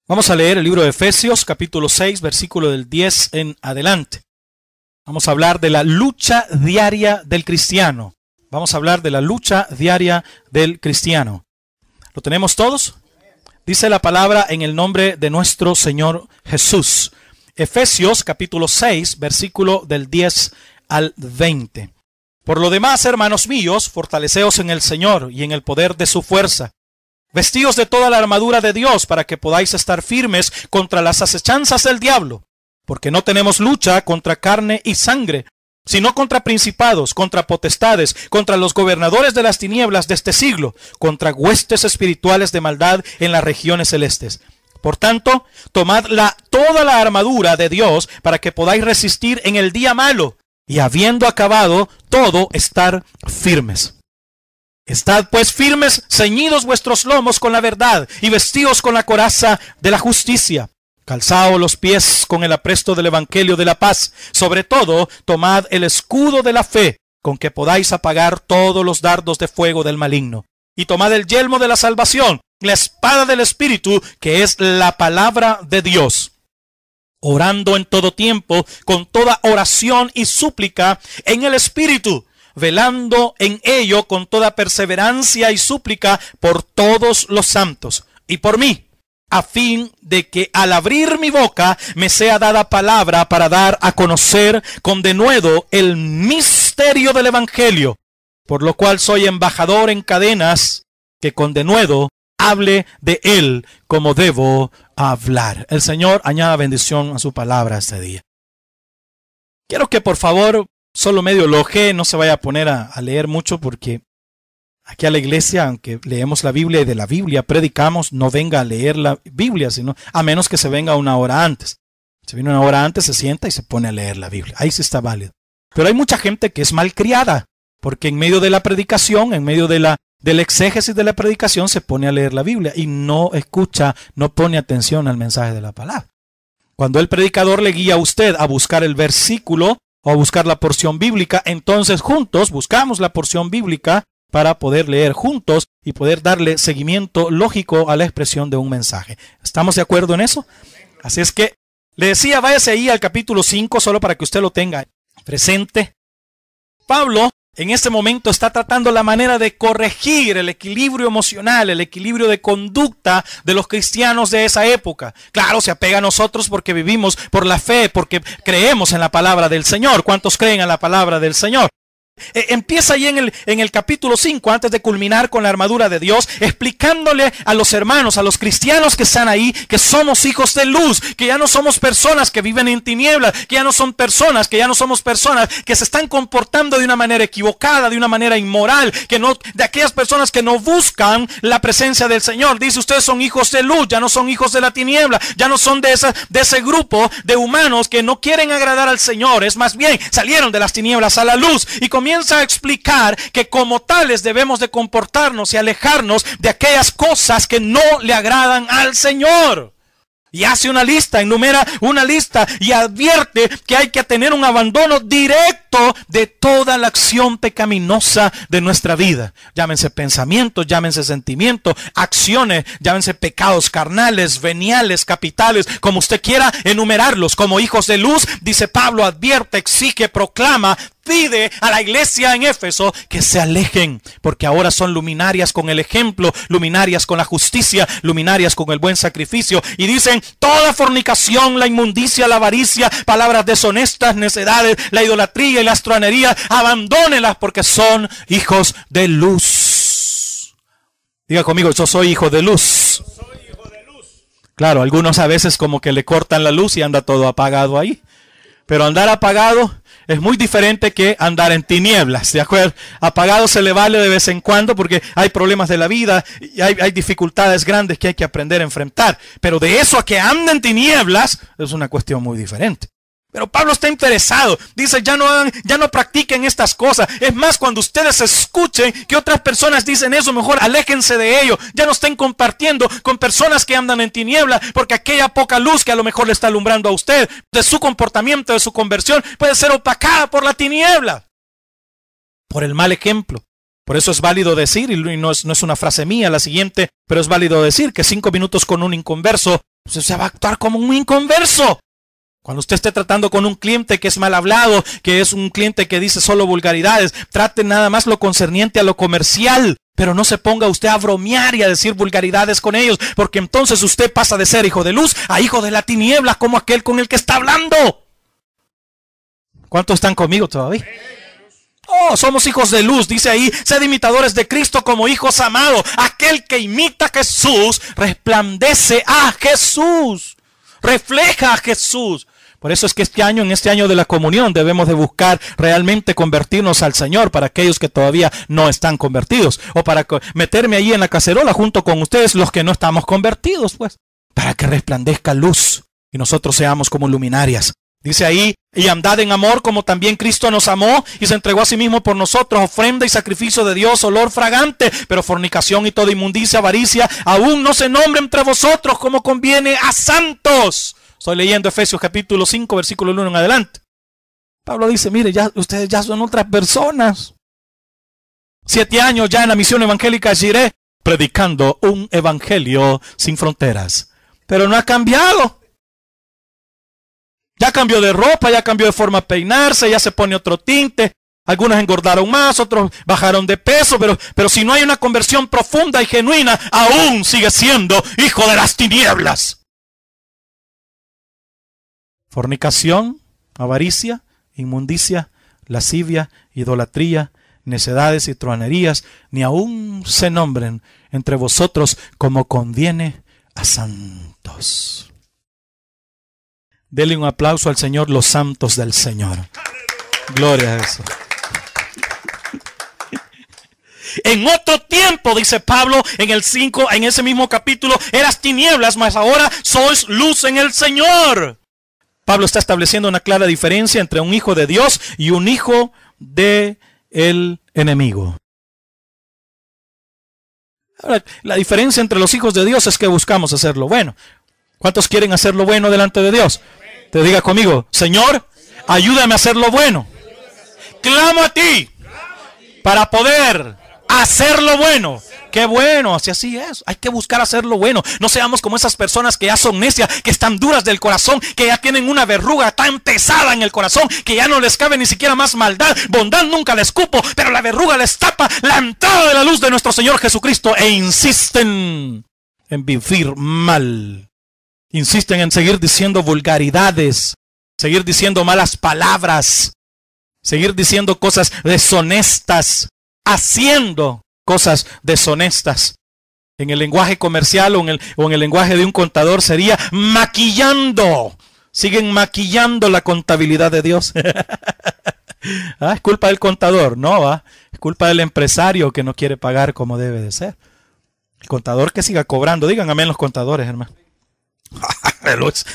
Vamos a leer el libro de Efesios, capítulo 6, versículo del 10 en adelante. Vamos a hablar de la lucha diaria del cristiano. Vamos a hablar de la lucha diaria del cristiano. ¿Lo tenemos todos? Dice la palabra en el nombre de nuestro Señor Jesús. Efesios, capítulo 6, versículo del 10 al 20. Por lo demás, hermanos míos, fortaleceos en el Señor y en el poder de su fuerza. Vestíos de toda la armadura de Dios para que podáis estar firmes contra las acechanzas del diablo, porque no tenemos lucha contra carne y sangre, sino contra principados, contra potestades, contra los gobernadores de las tinieblas de este siglo, contra huestes espirituales de maldad en las regiones celestes. Por tanto, tomad toda la armadura de Dios para que podáis resistir en el día malo, y habiendo acabado todo, estar firmes. Estad pues firmes, ceñidos vuestros lomos con la verdad, y vestidos con la coraza de la justicia. Calzaos los pies con el apresto del evangelio de la paz. Sobre todo, tomad el escudo de la fe, con que podáis apagar todos los dardos de fuego del maligno. Y tomad el yelmo de la salvación, la espada del Espíritu, que es la palabra de Dios. Orando en todo tiempo, con toda oración y súplica en el Espíritu, velando en ello con toda perseverancia y súplica por todos los santos y por mí, a fin de que al abrir mi boca me sea dada palabra para dar a conocer con denuedo el misterio del evangelio, por lo cual soy embajador en cadenas, que con denuedo hable de él como debo hablar. El Señor añada bendición a su palabra este día. Quiero que por favor solo medio lo ojee, no se vaya a poner a leer mucho, porque aquí a la iglesia, aunque leemos la Biblia y de la Biblia predicamos, no venga a leer la Biblia, sino a menos que se venga una hora antes. Se viene una hora antes, se sienta y se pone a leer la Biblia. Ahí sí está válido. Pero hay mucha gente que es malcriada, porque en medio de la predicación, en medio del exégesis de la predicación, se pone a leer la Biblia y no escucha, no pone atención al mensaje de la palabra. Cuando el predicador le guía a usted a buscar el versículo o a buscar la porción bíblica, entonces juntos buscamos la porción bíblica para poder leer juntos y poder darle seguimiento lógico a la expresión de un mensaje. ¿Estamos de acuerdo en eso? Así es que le decía, váyase ahí al capítulo 5 solo para que usted lo tenga presente. Pablo en este momento está tratando la manera de corregir el equilibrio emocional, el equilibrio de conducta de los cristianos de esa época. Claro, se apega a nosotros porque vivimos por la fe, porque creemos en la palabra del Señor. ¿Cuántos creen en la palabra del Señor? Empieza ahí en el capítulo 5, antes de culminar con la armadura de Dios, explicándole a los hermanos, a los cristianos que están ahí, que somos hijos de luz, que ya no somos personas que viven en tinieblas, que ya no somos personas que se están comportando de una manera equivocada, de una manera inmoral, de aquellas personas que no buscan la presencia del Señor. Dice, ustedes son hijos de luz, ya no son hijos de la tiniebla, ya no son de ese grupo de humanos que no quieren agradar al Señor. Es más bien, salieron de las tinieblas a la luz, y comienza a explicar que como tales debemos de comportarnos y alejarnos de aquellas cosas que no le agradan al Señor. Y hace una lista, enumera una lista y advierte que hay que tener un abandono directo de toda la acción pecaminosa de nuestra vida. Llámense pensamientos, llámense sentimientos, acciones, llámense pecados carnales, veniales, capitales, como usted quiera enumerarlos. Como hijos de luz, dice Pablo, advierte, exige, proclama, pide a la iglesia en Éfeso que se alejen, porque ahora son luminarias con el ejemplo, luminarias con la justicia, luminarias con el buen sacrificio. Y dicen, toda fornicación, la inmundicia, la avaricia, palabras deshonestas, necedades, la idolatría y la astronería, abandónelas, porque son hijos de luz. Diga conmigo, yo soy hijo de luz. Claro, algunos a veces como que le cortan la luz y anda todo apagado ahí. Pero andar apagado es muy diferente que andar en tinieblas, ¿de acuerdo? Apagado se le vale de vez en cuando porque hay problemas de la vida y hay dificultades grandes que hay que aprender a enfrentar. Pero de eso a que anda en tinieblas es una cuestión muy diferente. Pero Pablo está interesado. Dice, ya no practiquen estas cosas. Es más, cuando ustedes escuchen que otras personas dicen eso, mejor aléjense de ello. Ya no estén compartiendo con personas que andan en tinieblas, porque aquella poca luz que a lo mejor le está alumbrando a usted, de su comportamiento, de su conversión, puede ser opacada por la tiniebla, por el mal ejemplo. Por eso es válido decir, y no es una frase mía la siguiente, pero es válido decir que 5 minutos con un inconverso pues se va a actuar como un inconverso. Cuando usted esté tratando con un cliente que es mal hablado, que es un cliente que dice solo vulgaridades, trate nada más lo concerniente a lo comercial, pero no se ponga usted a bromear y a decir vulgaridades con ellos, porque entonces usted pasa de ser hijo de luz a hijo de la tiniebla, como aquel con el que está hablando. ¿Cuántos están conmigo todavía? Oh, somos hijos de luz, dice ahí, sed imitadores de Cristo como hijos amados. Aquel que imita a Jesús, resplandece a Jesús, refleja a Jesús. Por eso es que en este año de la comunión, debemos de buscar realmente convertirnos al Señor para aquellos que todavía no están convertidos. O para meterme ahí en la cacerola junto con ustedes los que no estamos convertidos, pues. Para que resplandezca luz y nosotros seamos como luminarias. Dice ahí, y andad en amor como también Cristo nos amó y se entregó a sí mismo por nosotros, ofrenda y sacrificio de Dios, olor fragante. Pero fornicación y toda inmundicia, avaricia, aún no se nombre entre vosotros como conviene a santos. Estoy leyendo Efesios capítulo 5, versículo 1 en adelante. Pablo dice, mire, ustedes ya son otras personas. 7 años ya en la misión evangélica Jireh, predicando un evangelio sin fronteras. Pero no ha cambiado. Ya cambió de ropa, ya cambió de forma de peinarse, ya se pone otro tinte. Algunos engordaron más, otros bajaron de peso, pero si no hay una conversión profunda y genuina, aún sigue siendo hijo de las tinieblas. Fornicación, avaricia, inmundicia, lascivia, idolatría, necedades y truhanerías, ni aún se nombren entre vosotros como conviene a santos. Dele un aplauso al Señor, los santos del Señor. Gloria a Jesús. En otro tiempo, dice Pablo en el 5, en ese mismo capítulo, eras tinieblas, mas ahora sois luz en el Señor. Pablo está estableciendo una clara diferencia entre un hijo de Dios y un hijo del enemigo. Ahora, la diferencia entre los hijos de Dios es que buscamos hacer lo bueno. ¿Cuántos quieren hacer lo bueno delante de Dios? Te diga conmigo, Señor, ayúdame a hacer lo bueno. Clamo a ti para poder hacer lo bueno. Qué bueno, si así es, hay que buscar hacer lo bueno. No seamos como esas personas que ya son necias, que están duras del corazón, que ya tienen una verruga tan pesada en el corazón, que ya no les cabe ni siquiera más maldad. Bondad nunca les cupo, pero la verruga les tapa la entrada de la luz de nuestro Señor Jesucristo e insisten en vivir mal. Insisten en seguir diciendo vulgaridades, seguir diciendo malas palabras, seguir diciendo cosas deshonestas, haciendo cosas deshonestas. En el lenguaje comercial o en el lenguaje de un contador sería maquillando. Siguen maquillando la contabilidad de Dios. Es culpa del contador, no, es culpa del empresario que no quiere pagar como debe de ser. El contador que siga cobrando, digan amén los contadores, hermano.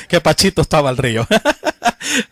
Qué pachito estaba el río.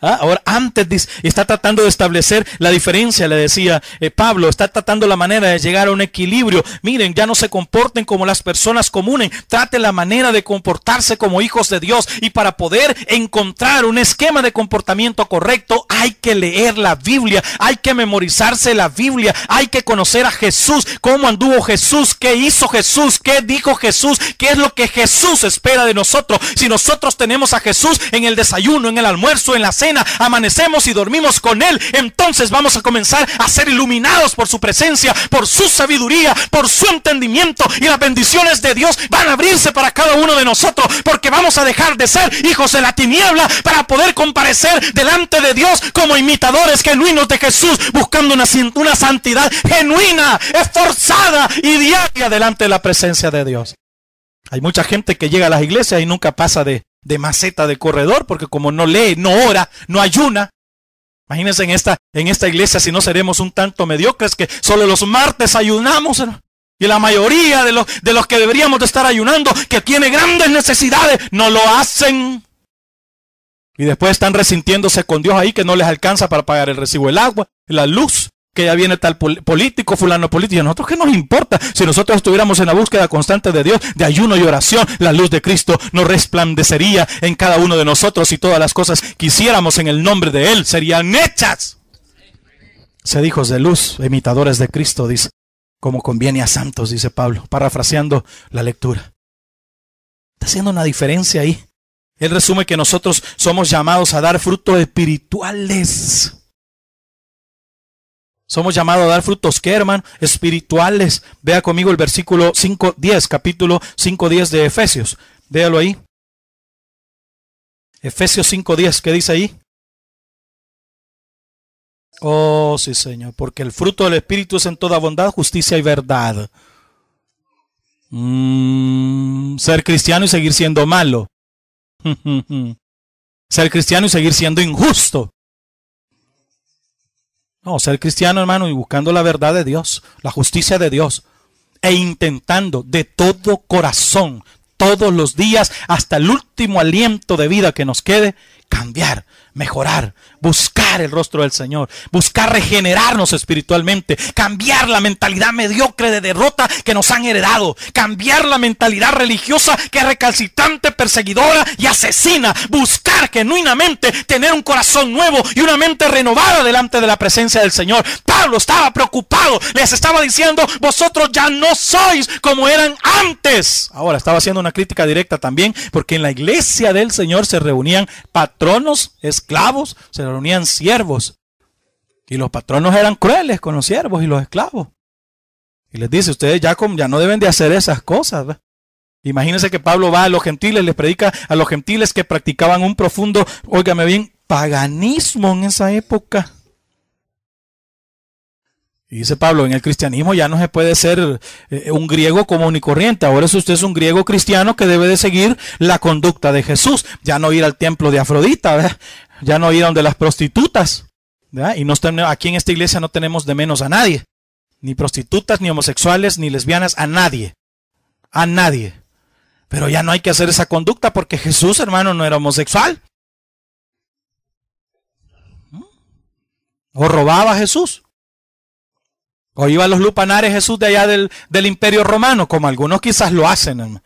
Ahora antes dice, está tratando de establecer la diferencia, le decía Pablo, está tratando la manera de llegar a un equilibrio. Miren, ya no se comporten como las personas comunes, trate la manera de comportarse como hijos de Dios. Y para poder encontrar un esquema de comportamiento correcto, hay que leer la Biblia, hay que memorizarse la Biblia, hay que conocer a Jesús, cómo anduvo Jesús, qué hizo Jesús, qué dijo Jesús, qué es lo que Jesús espera de nosotros. Si nosotros tenemos a Jesús en el desayuno, en el almuerzo, en la cena, amanecemos y dormimos con Él, entonces vamos a comenzar a ser iluminados por su presencia, por su sabiduría, por su entendimiento, y las bendiciones de Dios van a abrirse para cada uno de nosotros, porque vamos a dejar de ser hijos de la tiniebla para poder comparecer delante de Dios como imitadores genuinos de Jesús, buscando una santidad genuina, esforzada y diaria delante de la presencia de Dios. Hay mucha gente que llega a las iglesias y nunca pasa de maceta de corredor, porque como no lee, no ora, no ayuna. Imagínense en esta iglesia si no seremos un tanto mediocres que solo los martes ayunamos. Y la mayoría de los que deberíamos de estar ayunando, que tiene grandes necesidades, no lo hacen. Y después están resintiéndose con Dios ahí que no les alcanza para pagar el recibo del agua, la luz, que ya viene tal político, fulano político. ¿Y a nosotros qué nos importa? Si nosotros estuviéramos en la búsqueda constante de Dios, de ayuno y oración, la luz de Cristo nos resplandecería en cada uno de nosotros, y todas las cosas que hiciéramos en el nombre de Él serían hechas. Sed hijos de luz, imitadores de Cristo, dice, como conviene a santos, dice Pablo, parafraseando la lectura. Está haciendo una diferencia ahí Él resume que nosotros somos llamados a dar frutos espirituales. Somos llamados a dar frutos, ¿qué, hermano? Espirituales. Vea conmigo el versículo 5:10, capítulo 5:10 de Efesios. Véalo ahí. Efesios 5:10, ¿qué dice ahí? Oh, sí, Señor, porque el fruto del Espíritu es en toda bondad, justicia y verdad. Ser cristiano y seguir siendo malo. Ser cristiano y seguir siendo injusto. No, ser cristiano, hermano, y buscando la verdad de Dios, la justicia de Dios, e intentando de todo corazón, todos los días, hasta el último aliento de vida que nos quede, cambiar, mejorar, buscar el rostro del Señor, buscar regenerarnos espiritualmente, cambiar la mentalidad mediocre de derrota que nos han heredado, cambiar la mentalidad religiosa que es recalcitrante, perseguidora y asesina, buscar genuinamente tener un corazón nuevo y una mente renovada delante de la presencia del Señor. Pablo estaba preocupado, les estaba diciendo, vosotros ya no sois como eran antes. Ahora estaba haciendo una crítica directa también, porque en la iglesia del Señor se reunían patronos, esclavos, se reunían siervos. Y los patronos eran crueles con los siervos y los esclavos. Y les dice, ustedes ya no deben de hacer esas cosas, ¿verdad? Imagínense que Pablo va a los gentiles, les predica a los gentiles que practicaban un profundo, óigame bien, paganismo en esa época. Y dice Pablo, en el cristianismo ya no se puede ser un griego común y corriente. Ahora usted es un griego cristiano que debe de seguir la conducta de Jesús. Ya no ir al templo de Afrodita, ¿verdad? Ya no ir a donde las prostitutas, ¿verdad? Y aquí en esta iglesia no tenemos de menos a nadie. Ni prostitutas, ni homosexuales, ni lesbianas, a nadie. A nadie. Pero ya no hay que hacer esa conducta porque Jesús, hermano, no era homosexual. ¿O robaba a Jesús? ¿O iba a los lupanares Jesús de allá del Imperio Romano? Como algunos quizás lo hacen, hermano.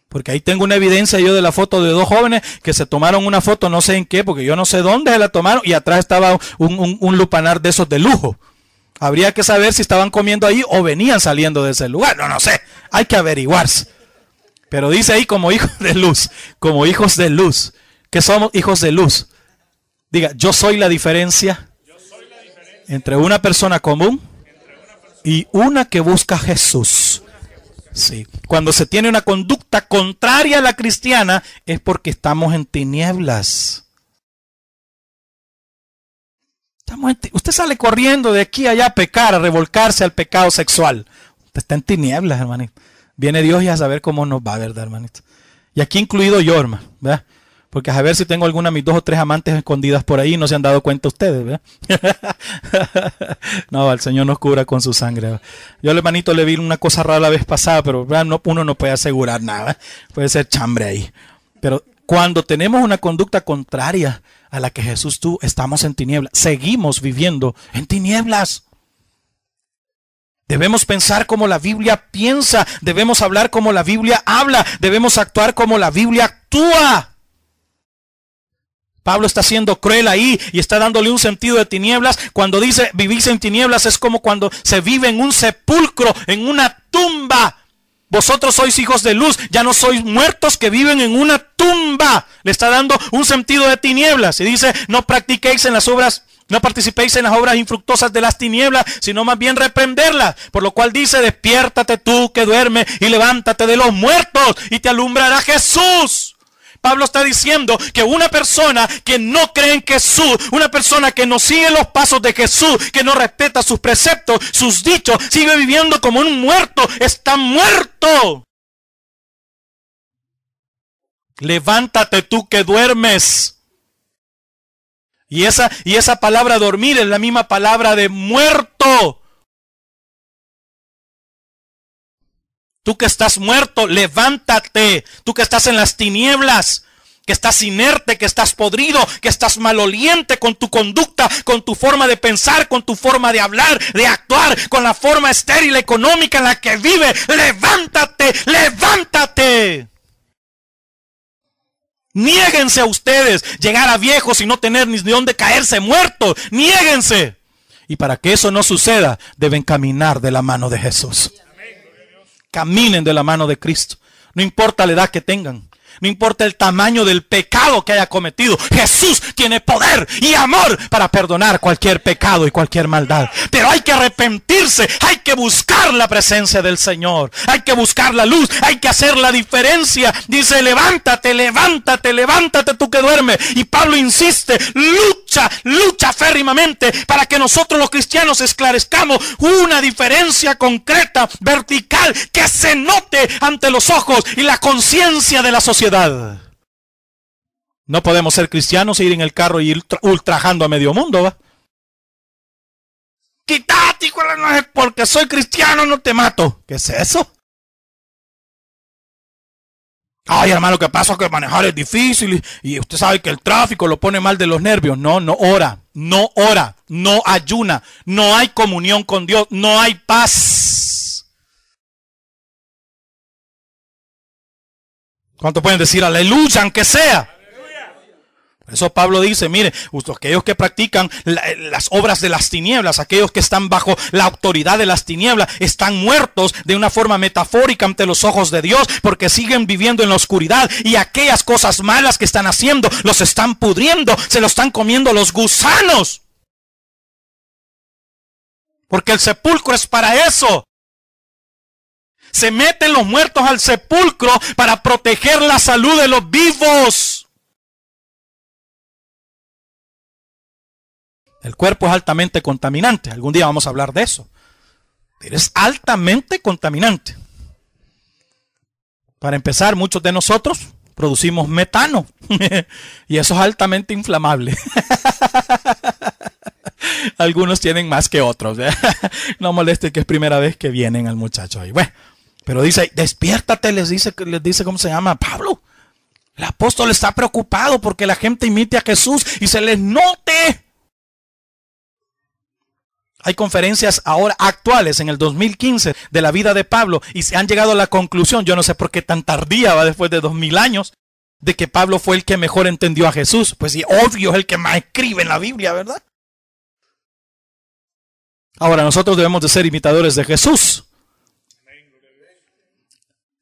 Porque ahí tengo una evidencia yo de la foto de dos jóvenes que se tomaron una foto, no sé en qué, porque yo no sé dónde se la tomaron, y atrás estaba un lupanar de esos de lujo. Habría que saber si estaban comiendo ahí o venían saliendo de ese lugar. No sé, hay que averiguarse. Pero dice ahí como hijos de luz, como hijos de luz, que somos hijos de luz. Diga, yo soy la diferencia entre una persona común y una que busca a Jesús. Sí. Cuando se tiene una conducta contraria a la cristiana es porque estamos en tinieblas. Usted sale corriendo de aquí a allá a pecar, a revolcarse al pecado sexual. Usted está en tinieblas, hermanito. Viene Dios y a saber cómo nos va, ¿verdad, hermanito? Y aquí incluido yo, hermano, ¿verdad? Porque a ver si tengo alguna de mis 2 o 3 amantes escondidas por ahí y no se han dado cuenta ustedes, ¿verdad? No, el Señor nos cubra con su sangre, ¿verdad? Yo al hermanito le vi una cosa rara la vez pasada, pero ¿verdad? Uno no puede asegurar nada, puede ser chambre ahí. Pero cuando tenemos una conducta contraria a la que Jesús tuvo, estamos en tinieblas, seguimos viviendo en tinieblas. Debemos pensar como la Biblia piensa, debemos hablar como la Biblia habla, debemos actuar como la Biblia actúa. Pablo está siendo cruel ahí y está dándole un sentido de tinieblas. Cuando dice vivís en tinieblas es como cuando se vive en un sepulcro, en una tumba. Vosotros sois hijos de luz, ya no sois muertos que viven en una tumba. Le está dando un sentido de tinieblas. Y dice, no practiquéis en las obras, no participéis en las obras infructuosas de las tinieblas, sino más bien reprenderlas. Por lo cual dice, despiértate tú que duermes y levántate de los muertos y te alumbrará Jesús. Pablo está diciendo que una persona que no cree en Jesús, una persona que no sigue los pasos de Jesús, que no respeta sus preceptos, sus dichos, sigue viviendo como un muerto, está muerto. Levántate tú que duermes. Y esa palabra dormir es la misma palabra de muerto. Tú que estás muerto, levántate. Tú que estás en las tinieblas, que estás inerte, que estás podrido, que estás maloliente con tu conducta, con tu forma de pensar, con tu forma de hablar, de actuar, con la forma estéril económica en la que vive. Levántate, levántate. Niéguense a ustedes llegar a viejos y no tener ni de dónde caerse muertos. Niéguense. Y para que eso no suceda, deben caminar de la mano de Jesús. Caminen de la mano de Cristo. No importa la edad que tengan. No importa el tamaño del pecado que haya cometido. Jesús tiene poder y amor para perdonar cualquier pecado y cualquier maldad. Pero hay que arrepentirse, hay que buscar la presencia del Señor. Hay que buscar la luz, hay que hacer la diferencia. Dice, levántate, levántate, levántate tú que duermes. Y Pablo insiste, lucha férrimamente para que nosotros los cristianos esclarezcamos una diferencia concreta, vertical, que se note ante los ojos y la conciencia de la sociedad. No podemos ser cristianos e ir en el carro y ir ultrajando a medio mundo, ¿va? Quítate, porque soy cristiano, no te mato. ¿Qué es eso? Ay, hermano, ¿qué pasa? Que manejar es difícil y usted sabe que el tráfico lo pone mal de los nervios. No ora, no ayuna, no hay comunión con Dios, no hay paz. ¿Cuánto pueden decir aleluya, aunque sea? Por eso Pablo dice, mire, aquellos que practican las obras de las tinieblas, aquellos que están bajo la autoridad de las tinieblas, están muertos de una forma metafórica ante los ojos de Dios, porque siguen viviendo en la oscuridad y aquellas cosas malas que están haciendo, los están pudriendo, se los están comiendo los gusanos. Porque el sepulcro es para eso. Se meten los muertos al sepulcro para proteger la salud de los vivos. El cuerpo es altamente contaminante. Algún día vamos a hablar de eso. Pero es altamente contaminante. Para empezar, muchos de nosotros producimos metano. Y eso es altamente inflamable. Algunos tienen más que otros. No moleste que es primera vez que vienen al muchacho ahí. Bueno, pero dice, despiértate, les dice ¿cómo se llama? Pablo. El apóstol está preocupado porque la gente imite a Jesús y se les note. Hay conferencias ahora actuales en el 2015 de la vida de Pablo y se han llegado a la conclusión, yo no sé por qué tan tardía, va después de 2000 años, de que Pablo fue el que mejor entendió a Jesús. Pues sí, obvio, es el que más escribe en la Biblia, ¿verdad? Ahora nosotros debemos de ser imitadores de Jesús.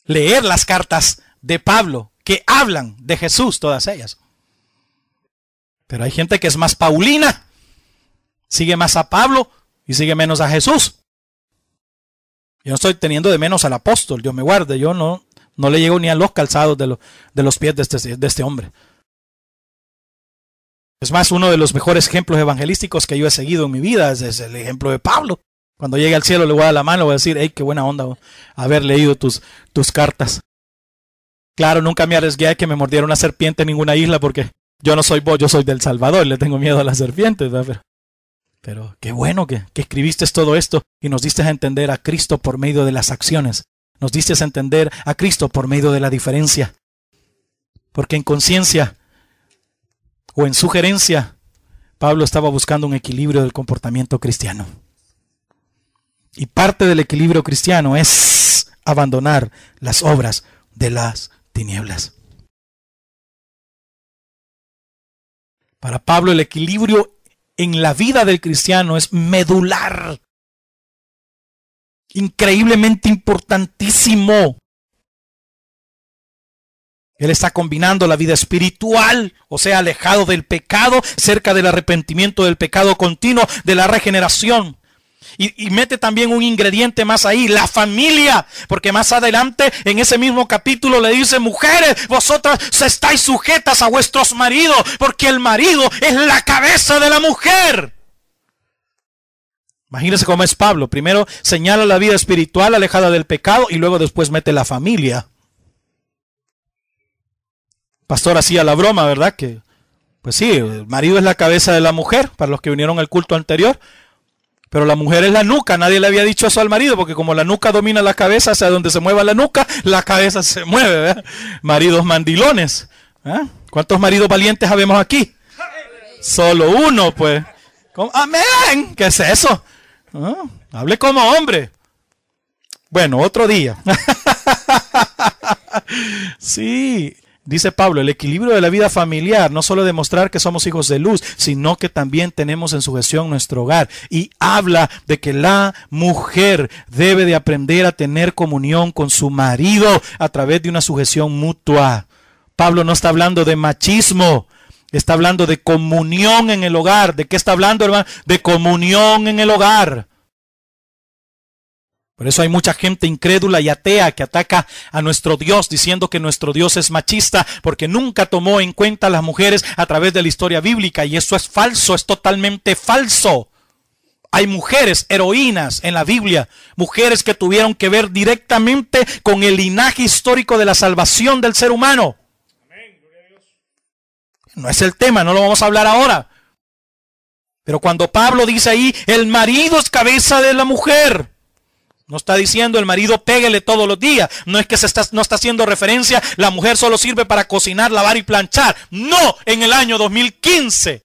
Leer las cartas de Pablo que hablan de Jesús, todas ellas. Pero hay gente que es más paulina, sigue más a Pablo y sigue menos a Jesús. Yo no estoy teniendo de menos al apóstol, Dios me guarde. Yo no le llego ni a los calzados de los pies de este hombre. Es más, uno de los mejores ejemplos evangelísticos que yo he seguido en mi vida es el ejemplo de Pablo. Cuando llegue al cielo le voy a dar la mano, le voy a decir, hey, qué buena onda haber leído tus cartas. Claro, nunca me arriesgué a que me mordiera una serpiente en ninguna isla porque yo no soy vos, yo soy del Salvador, le tengo miedo a las serpientes, ¿verdad? Pero qué bueno que escribiste todo esto y nos diste a entender a Cristo por medio de las acciones. Nos diste a entender a Cristo por medio de la diferencia. Porque en conciencia o en sugerencia, Pablo estaba buscando un equilibrio del comportamiento cristiano. Y parte del equilibrio cristiano es abandonar las obras de las tinieblas. Para Pablo el equilibrio en la vida del cristiano es medular, increíblemente importantísimo. Él está combinando la vida espiritual, o sea, alejado del pecado, cerca del arrepentimiento del pecado continuo, de la regeneración. Y mete también un ingrediente más ahí, la familia, porque más adelante en ese mismo capítulo le dice, mujeres, vosotras estáis sujetas a vuestros maridos, porque el marido es la cabeza de la mujer. Imagínense cómo es Pablo, primero señala la vida espiritual alejada del pecado y luego después mete la familia. Pastor hacía la broma, ¿verdad? Que, pues sí, el marido es la cabeza de la mujer, para los que vinieron al culto anterior. Pero la mujer es la nuca, nadie le había dicho eso al marido, porque como la nuca domina la cabeza, hacia donde se mueva la nuca, la cabeza se mueve, ¿verdad? Maridos mandilones. ¿Eh? ¿Cuántos maridos valientes habemos aquí? Solo uno, pues. ¡Amén! ¿Qué es eso? ¿Ah? Hable como hombre. Bueno, otro día. Sí. Dice Pablo, el equilibrio de la vida familiar, no solo demostrar que somos hijos de luz, sino que también tenemos en sujeción nuestro hogar. Y habla de que la mujer debe de aprender a tener comunión con su marido a través de una sujeción mutua. Pablo no está hablando de machismo, está hablando de comunión en el hogar. ¿De qué está hablando, hermano? De comunión en el hogar. Por eso hay mucha gente incrédula y atea que ataca a nuestro Dios diciendo que nuestro Dios es machista porque nunca tomó en cuenta a las mujeres a través de la historia bíblica, y eso es falso, es totalmente falso. Hay mujeres heroínas en la Biblia, mujeres que tuvieron que ver directamente con el linaje histórico de la salvación del ser humano. No es el tema, no lo vamos a hablar ahora. Pero cuando Pablo dice ahí, el marido es cabeza de la mujer, no está diciendo el marido péguele todos los días. No es que no está haciendo referencia, la mujer solo sirve para cocinar, lavar y planchar. No, en el año 2015.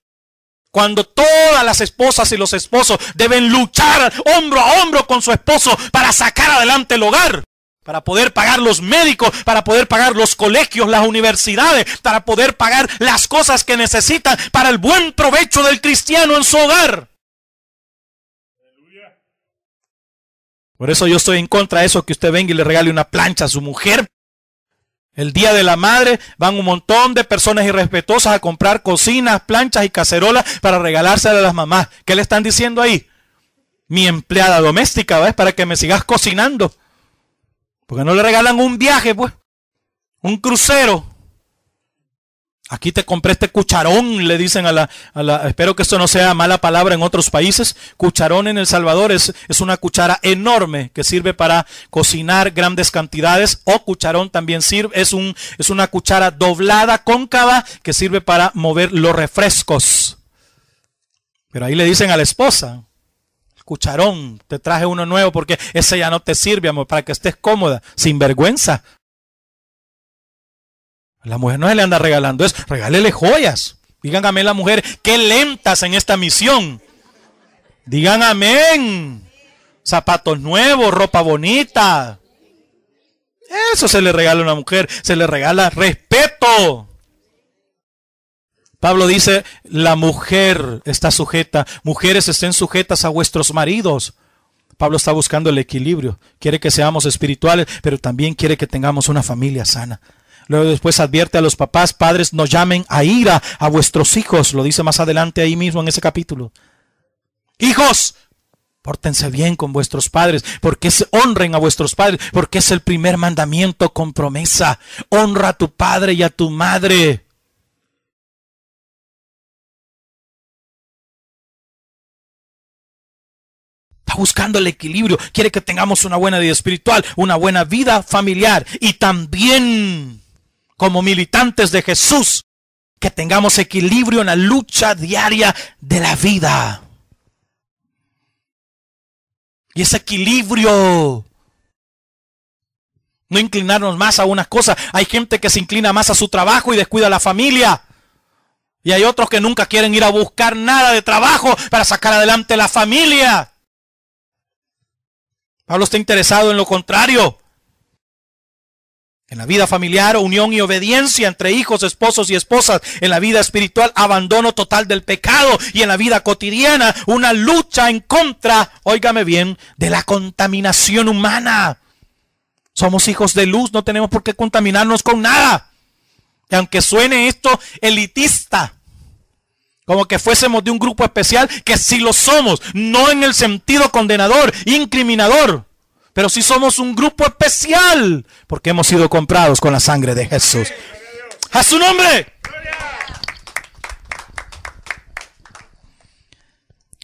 Cuando todas las esposas y los esposos deben luchar hombro a hombro con su esposo para sacar adelante el hogar, para poder pagar los médicos, para poder pagar los colegios, las universidades, para poder pagar las cosas que necesitan para el buen provecho del cristiano en su hogar. Por eso yo estoy en contra de eso, que usted venga y le regale una plancha a su mujer. El día de la madre van un montón de personas irrespetuosas a comprar cocinas, planchas y cacerolas para regalárselas a las mamás. ¿Qué le están diciendo ahí? Mi empleada doméstica, ¿ves? Para que me sigas cocinando. Porque no le regalan un viaje, pues. Un crucero. Aquí te compré este cucharón, le dicen a la... Espero que esto no sea mala palabra en otros países. Cucharón en El Salvador es una cuchara enorme que sirve para cocinar grandes cantidades. O cucharón también sirve, es una cuchara doblada, cóncava, que sirve para mover los refrescos. Pero ahí le dicen a la esposa, cucharón, te traje uno nuevo porque ese ya no te sirve, amor, para que estés cómoda, sin vergüenza. La mujer no se le anda regalando eso, regálele joyas. Digan amén la mujer, qué lentas en esta misión. Digan amén. Zapatos nuevos, ropa bonita. Eso se le regala a una mujer, se le regala respeto. Pablo dice, la mujer está sujeta, mujeres estén sujetas a vuestros maridos. Pablo está buscando el equilibrio, quiere que seamos espirituales, pero también quiere que tengamos una familia sana. Luego después advierte a los papás, padres, no llamen a ira a vuestros hijos. Lo dice más adelante ahí mismo en ese capítulo. Hijos, pórtense bien con vuestros padres, porque honren a vuestros padres, porque es el primer mandamiento con promesa. Honra a tu padre y a tu madre. Está buscando el equilibrio, quiere que tengamos una buena vida espiritual, una buena vida familiar y también, como militantes de Jesús, que tengamos equilibrio en la lucha diaria de la vida. Y ese equilibrio, no inclinarnos más a unas cosas. Hay gente que se inclina más a su trabajo y descuida a la familia. Y hay otros que nunca quieren ir a buscar nada de trabajo para sacar adelante la familia. Pablo está interesado en lo contrario. En la vida familiar, unión y obediencia entre hijos, esposos y esposas. En la vida espiritual, abandono total del pecado. Y en la vida cotidiana, una lucha en contra, óigame bien, de la contaminación humana. Somos hijos de luz, no tenemos por qué contaminarnos con nada. Y aunque suene esto elitista, como que fuésemos de un grupo especial, que sí lo somos, no en el sentido condenador, incriminador. Pero sí somos un grupo especial, porque hemos sido comprados con la sangre de Jesús. ¡A su nombre!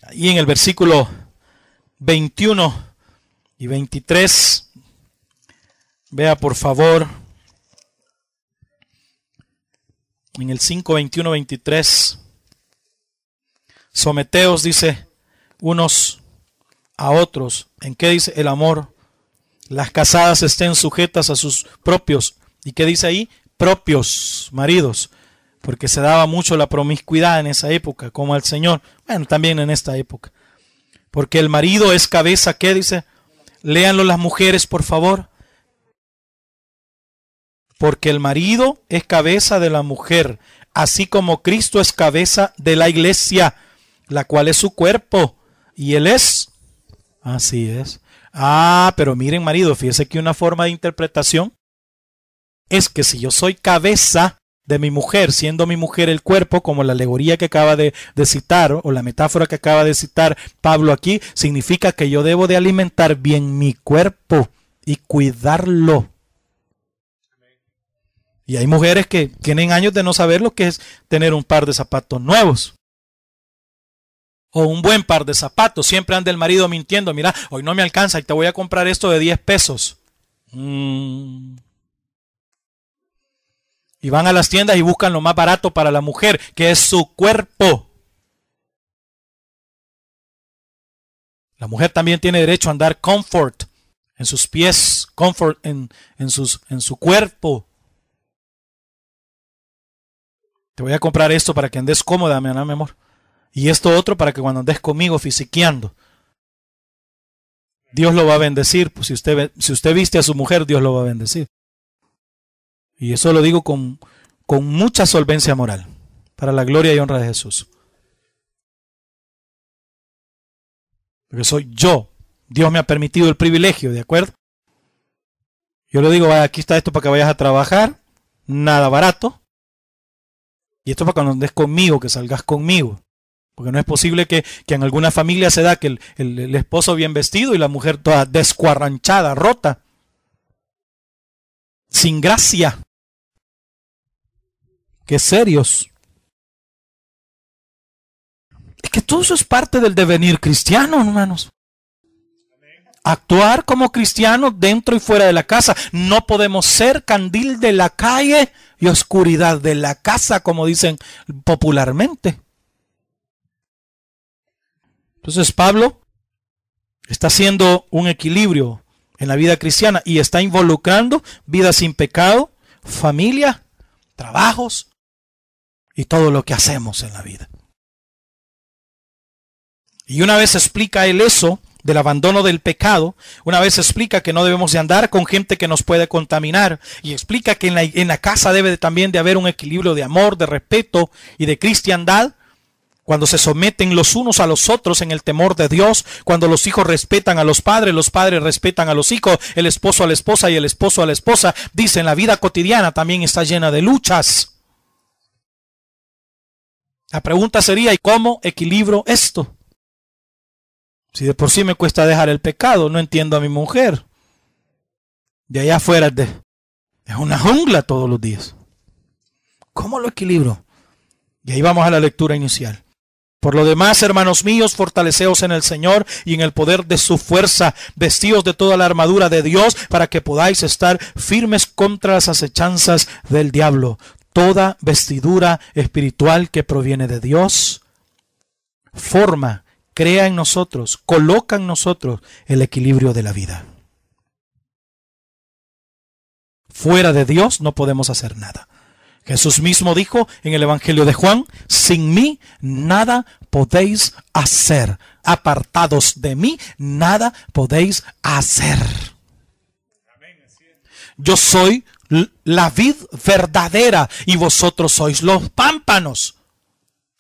Ahí en el versículo 21 y 23, vea por favor, en el 5, 21, 23, someteos, dice, unos a otros. ¿En qué dice? El amor. Las casadas estén sujetas a sus propios. ¿Y qué dice ahí? Propios maridos. Porque se daba mucho la promiscuidad en esa época, como al Señor. Bueno, también en esta época. Porque el marido es cabeza, ¿qué dice? Léanlo las mujeres, por favor. Porque el marido es cabeza de la mujer, así como Cristo es cabeza de la iglesia, la cual es su cuerpo. Y Él es. Así es. Pero miren, marido, fíjese que una forma de interpretación es que si yo soy cabeza, de mi mujer, siendo mi mujer el cuerpo, como la alegoría que acaba de citar, o la metáfora que acaba de citar Pablo aquí, significa que yo debo de alimentar bien mi cuerpo y cuidarlo. Y hay mujeres que tienen años de no saber lo que es tener un par de zapatos nuevos. O un buen par de zapatos. Siempre anda el marido mintiendo. Mira, hoy no me alcanza y te voy a comprar esto de 10 pesos. Y van a las tiendas y buscan lo más barato para la mujer, que es su cuerpo. La mujer también tiene derecho a andar comfort en sus pies, comfort en su cuerpo. Te voy a comprar esto para que andes cómoda, mi amor. Y esto otro para que cuando andes conmigo fisiqueando, Dios lo va a bendecir. Pues si usted viste a su mujer, Dios lo va a bendecir. Y eso lo digo con mucha solvencia moral, para la gloria y honra de Jesús. Porque soy yo. Dios me ha permitido el privilegio, ¿de acuerdo? Yo le digo, aquí está esto para que vayas a trabajar, nada barato. Y esto para cuando andes conmigo, que salgas conmigo. Porque no es posible que en alguna familia se da que el esposo bien vestido y la mujer toda descuarranchada, rota, sin gracia. Qué serios. Es que todo eso es parte del devenir cristiano, hermanos. Actuar como cristianos dentro y fuera de la casa. No podemos ser candil de la calle y oscuridad de la casa, como dicen popularmente. Entonces Pablo está haciendo un equilibrio en la vida cristiana y está involucrando vida sin pecado, familia, trabajos y todo lo que hacemos en la vida. Y una vez explica él eso del abandono del pecado, una vez explica que no debemos de andar con gente que nos puede contaminar, y explica que en la casa debe también de haber un equilibrio de amor, de respeto y de cristiandad, cuando se someten los unos a los otros en el temor de Dios, cuando los hijos respetan a los padres respetan a los hijos, el esposo a la esposa y el esposo a la esposa. Dice, en la vida cotidiana también está llena de luchas. La pregunta sería, ¿y cómo equilibro esto? Si de por sí me cuesta dejar el pecado, no entiendo a mi mujer. De allá afuera es una jungla todos los días. ¿Cómo lo equilibro? Y ahí vamos a la lectura inicial. Por lo demás, hermanos míos, fortaleceos en el Señor y en el poder de su fuerza, vestidos de toda la armadura de Dios, para que podáis estar firmes contra las acechanzas del diablo. Toda vestidura espiritual que proviene de Dios forma, crea en nosotros, coloca en nosotros el equilibrio de la vida. Fuera de Dios no podemos hacer nada. Jesús mismo dijo en el Evangelio de Juan, sin mí nada podéis hacer. Apartados de mí nada podéis hacer. Yo soy la vid verdadera y vosotros sois los pámpanos.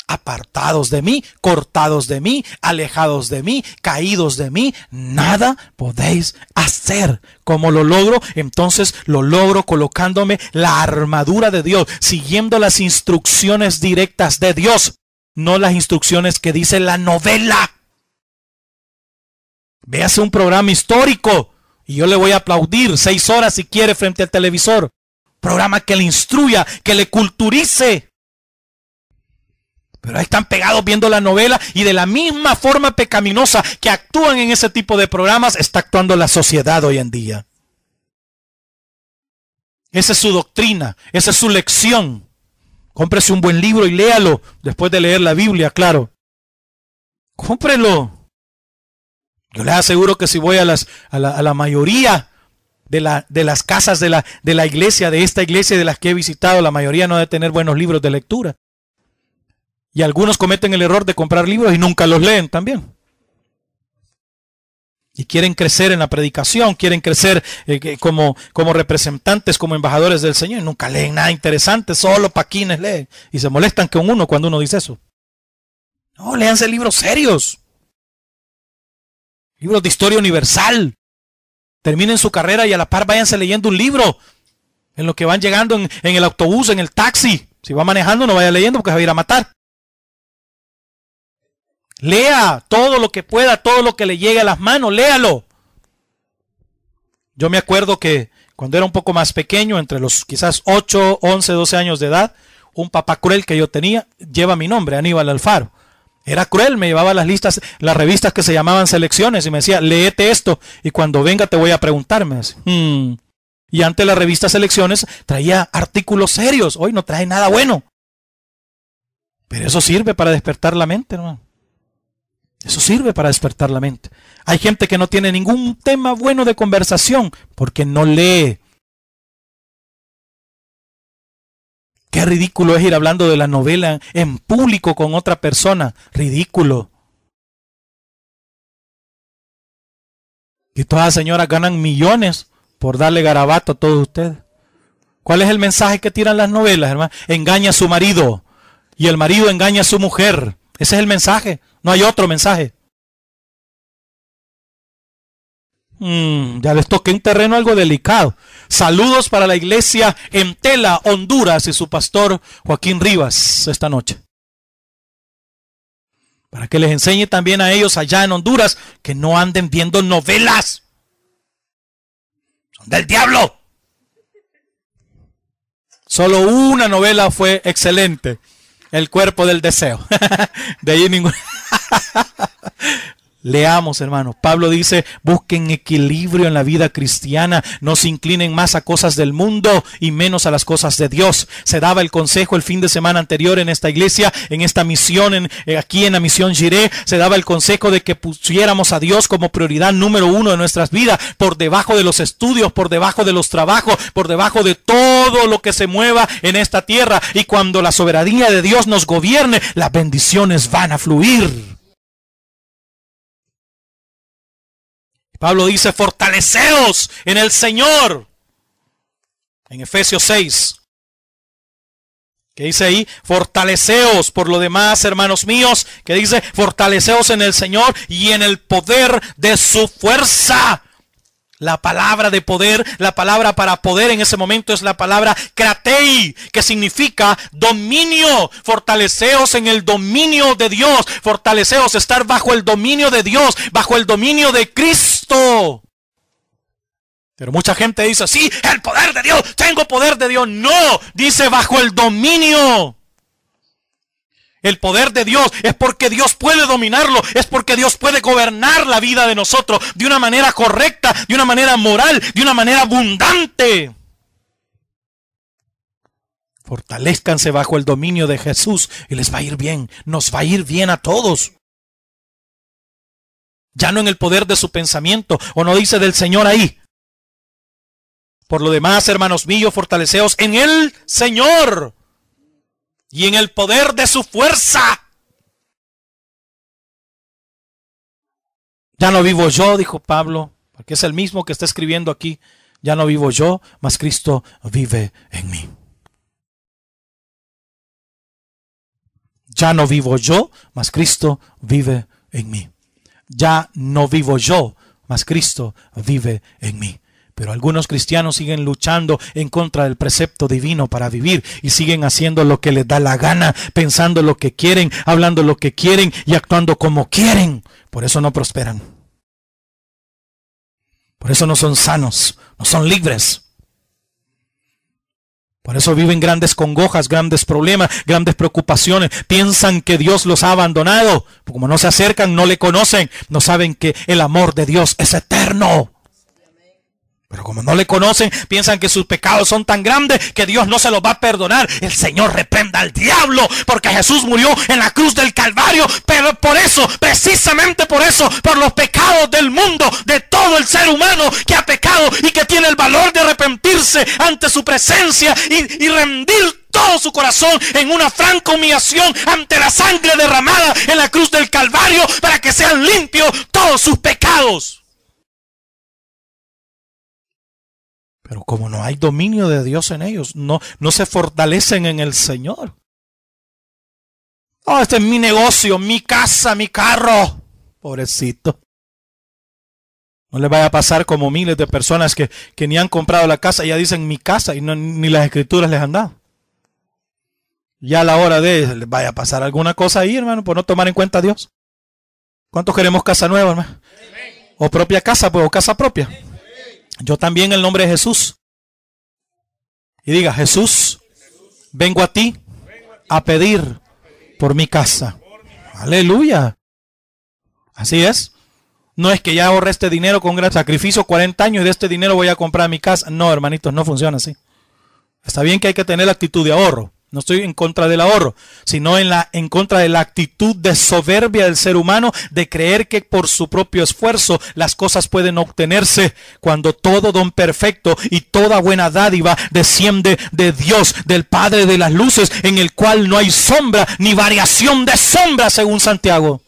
Apartados de mí, cortados de mí, alejados de mí, caídos de mí, nada podéis hacer. ¿Cómo lo logro? Entonces lo logro colocándome la armadura de Dios, siguiendo las instrucciones directas de Dios, no las instrucciones que dice la novela. Véase un programa histórico y yo le voy a aplaudir 6 horas si quiere frente al televisor. Programa que le instruya, que le culturice. Pero ahí están pegados viendo la novela y de la misma forma pecaminosa que actúan en ese tipo de programas, está actuando la sociedad hoy en día. Esa es su doctrina, esa es su lección. Cómprese un buen libro y léalo después de leer la Biblia, claro. Cómprelo. Yo les aseguro que si voy a la mayoría de las casas de la iglesia, de esta iglesia de las que he visitado, la mayoría no debe tener buenos libros de lectura. Y algunos cometen el error de comprar libros y nunca los leen también. Y quieren crecer en la predicación, quieren crecer como representantes, como embajadores del Señor. Y nunca leen nada interesante, solo paquines leen. Y se molestan con uno cuando uno dice eso. No, léanse libros serios. Libros de historia universal. Terminen su carrera y a la par váyanse leyendo un libro En lo que van llegando en el autobús, en el taxi. Si va manejando, no vaya leyendo porque se va a ir a matar. Lea todo lo que pueda, todo lo que le llegue a las manos, léalo. Yo me acuerdo que cuando era un poco más pequeño, entre los quizás 8, 11, 12 años de edad, un papá cruel que yo tenía, lleva mi nombre, Aníbal Alfaro. Era cruel, me llevaba las listas, las revistas que se llamaban Selecciones y me decía, léete esto y cuando venga te voy a preguntar. Me decía, Y antes la revista Selecciones traía artículos serios, hoy no trae nada bueno. Pero eso sirve para despertar la mente, hermano. Eso sirve para despertar la mente. Hay gente que no tiene ningún tema bueno de conversación porque no lee. Qué ridículo es ir hablando de la novela en público con otra persona. Ridículo. Y todas las señoras ganan millones por darle garabato a todos ustedes. ¿Cuál es el mensaje que tiran las novelas, hermano? Engaña a su marido y el marido engaña a su mujer. Ese es el mensaje. No hay otro mensaje. Ya les toqué un terreno algo delicado. Saludos para la iglesia en Tela, Honduras, y su pastor Joaquín Rivas esta noche. Para que les enseñe también a ellos allá en Honduras que no anden viendo novelas. Son del diablo. Solo una novela fue excelente. El cuerpo del deseo. De ahí ninguna. Leamos, hermanos. Pablo dice, busquen equilibrio en la vida cristiana. No se inclinen más a cosas del mundo y menos a las cosas de Dios. Se daba el consejo el fin de semana anterior en esta iglesia, en esta misión, aquí en la misión Jiré. Se daba el consejo de que pusiéramos a Dios como prioridad número 1 de nuestras vidas, por debajo de los estudios, por debajo de los trabajos, por debajo de todo lo que se mueva en esta tierra. Y cuando la soberanía de Dios nos gobierne, las bendiciones van a fluir. Pablo dice, fortaleceos en el Señor. En Efesios 6. ¿Qué dice ahí? Fortaleceos. Por lo demás, hermanos míos, que dice, fortaleceos en el Señor y en el poder de su fuerza. La palabra de poder, la palabra para poder en ese momento es la palabra kratei, que significa dominio. Fortaleceos en el dominio de Dios. Fortaleceos, estar bajo el dominio de Dios, bajo el dominio de Cristo. Pero mucha gente dice, sí, el poder de Dios, tengo poder de Dios. No, dice bajo el dominio. El poder de Dios es porque Dios puede dominarlo, es porque Dios puede gobernar la vida de nosotros de una manera correcta, de una manera moral, de una manera abundante. Fortalezcanse bajo el dominio de Jesús y les va a ir bien, nos va a ir bien a todos. Ya no en el poder de su pensamiento, o no dice del Señor ahí. Por lo demás, hermanos míos, fortaleceos en el Señor y en el poder de su fuerza. Ya no vivo yo, dijo Pablo, porque es el mismo que está escribiendo aquí. Ya no vivo yo, mas Cristo vive en mí. Ya no vivo yo, mas Cristo vive en mí. Ya no vivo yo, mas Cristo vive en mí. Pero algunos cristianos siguen luchando en contra del precepto divino para vivir y siguen haciendo lo que les da la gana, pensando lo que quieren, hablando lo que quieren y actuando como quieren. Por eso no prosperan. Por eso no son sanos, no son libres. Por eso viven grandes congojas, grandes problemas, grandes preocupaciones. Piensan que Dios los ha abandonado. Como no se acercan, no le conocen, no saben que el amor de Dios es eterno. Pero como no le conocen, piensan que sus pecados son tan grandes que Dios no se los va a perdonar. El Señor reprenda al diablo, porque Jesús murió en la cruz del Calvario. Pero por eso, precisamente por eso, por los pecados del mundo, de todo el ser humano que ha pecado y que tiene el valor de arrepentirse ante su presencia y rendir todo su corazón en una franca humillación ante la sangre derramada en la cruz del Calvario, para que sean limpios todos sus pecados. Pero como no hay dominio de Dios en ellos, no se fortalecen en el Señor. Oh, este es mi negocio, mi casa, mi carro. Pobrecito. No les vaya a pasar como miles de personas que ni han comprado la casa y ya dicen mi casa y no, ni las escrituras les han dado. Ya a la hora de les vaya a pasar alguna cosa ahí, hermano, por no tomar en cuenta a Dios. ¿Cuántos queremos casa nueva, hermano? O propia casa, pues, o casa propia. Yo también en el nombre de Jesús. Y diga, Jesús, vengo a ti a pedir por mi casa. Aleluya. Así es. No es que ya ahorré este dinero con gran sacrificio, 40 años y de este dinero voy a comprar mi casa. No, hermanitos, no funciona así. Está bien que hay que tener la actitud de ahorro. No estoy en contra del ahorro, sino en contra de la actitud de soberbia del ser humano, de creer que por su propio esfuerzo las cosas pueden obtenerse, cuando todo don perfecto y toda buena dádiva desciende de Dios, del Padre de las luces, en el cual no hay sombra ni variación de sombra, según Santiago.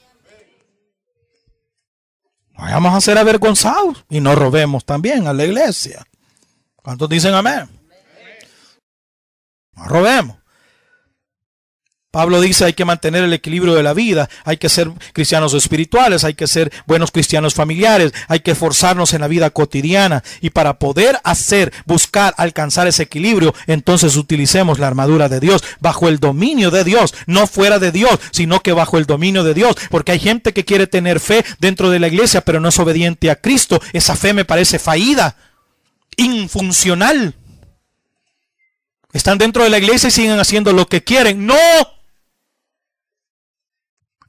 Vayamos a ser avergonzados y no robemos también a la iglesia. ¿Cuántos dicen amén? No robemos. Pablo dice hay que mantener el equilibrio de la vida, hay que ser cristianos espirituales, hay que ser buenos cristianos familiares, hay que esforzarnos en la vida cotidiana y para poder buscar, alcanzar ese equilibrio, entonces utilicemos la armadura de Dios bajo el dominio de Dios, no fuera de Dios, sino que bajo el dominio de Dios, porque hay gente que quiere tener fe dentro de la iglesia pero no es obediente a Cristo. Esa fe me parece fallida, infuncional. Están dentro de la iglesia y siguen haciendo lo que quieren. ¡No!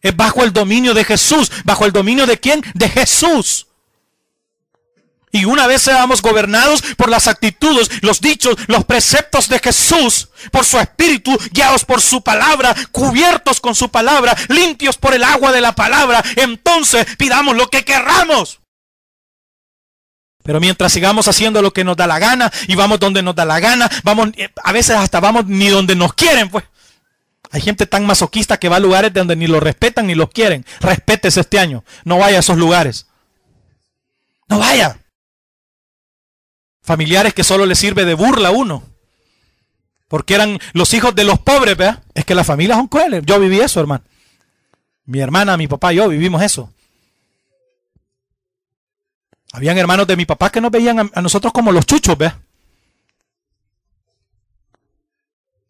Es bajo el dominio de Jesús. ¿Bajo el dominio de quién? De Jesús. Y una vez seamos gobernados por las actitudes, los dichos, los preceptos de Jesús, por su espíritu, guiados por su palabra, cubiertos con su palabra, limpios por el agua de la palabra, entonces pidamos lo que querramos. Pero mientras sigamos haciendo lo que nos da la gana y vamos donde nos da la gana, vamos, a veces hasta vamos ni donde nos quieren, pues. Hay gente tan masoquista que va a lugares donde ni los respetan ni los quieren. Respétese este año. No vaya a esos lugares. No vaya. Familiares que solo les sirve de burla a uno. Porque eran los hijos de los pobres, ¿verdad? Es que las familias son crueles. Yo viví eso, hermano. Mi hermana, mi papá y yo vivimos eso. Habían hermanos de mi papá que nos veían a nosotros como los chuchos, ¿verdad?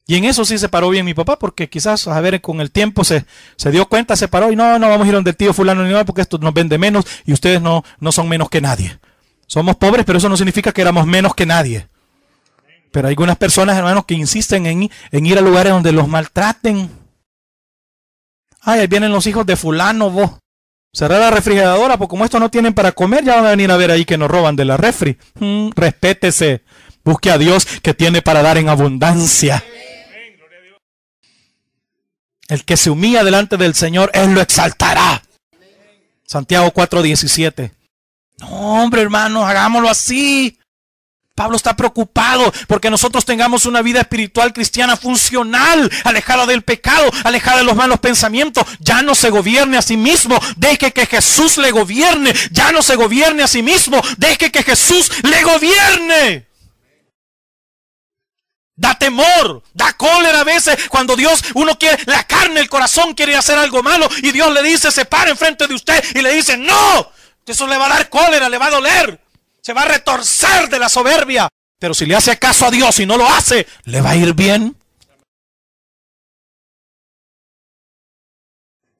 Y en eso sí se paró bien mi papá, porque quizás, a ver, con el tiempo se dio cuenta, se paró y no vamos a ir donde el tío fulano ni nada, porque esto nos vende menos y ustedes no son menos que nadie. Somos pobres, pero eso no significa que éramos menos que nadie. Pero hay algunas personas, hermanos, que insisten en ir a lugares donde los maltraten. Ay, ahí vienen los hijos de fulano, vos. Cerrar la refrigeradora, porque como estos no tienen para comer, ya van a venir a ver ahí que nos roban de la refri. Respétese. Busque a Dios que tiene para dar en abundancia. El que se humilla delante del Señor, Él lo exaltará. Santiago 4:17. No, hombre, hermanos, hagámoslo así. Pablo está preocupado porque nosotros tengamos una vida espiritual cristiana funcional, alejada del pecado, alejada de los malos pensamientos. Ya no se gobierne a sí mismo, deje que Jesús le gobierne. Ya no se gobierne a sí mismo, deje que Jesús le gobierne. Da temor, da cólera a veces cuando Dios, uno quiere, la carne, el corazón quiere hacer algo malo y Dios le dice, se para enfrente de usted y le dice, no, eso le va a dar cólera, le va a doler, se va a retorcer de la soberbia. Pero si le hace caso a Dios y no lo hace, le va a ir bien.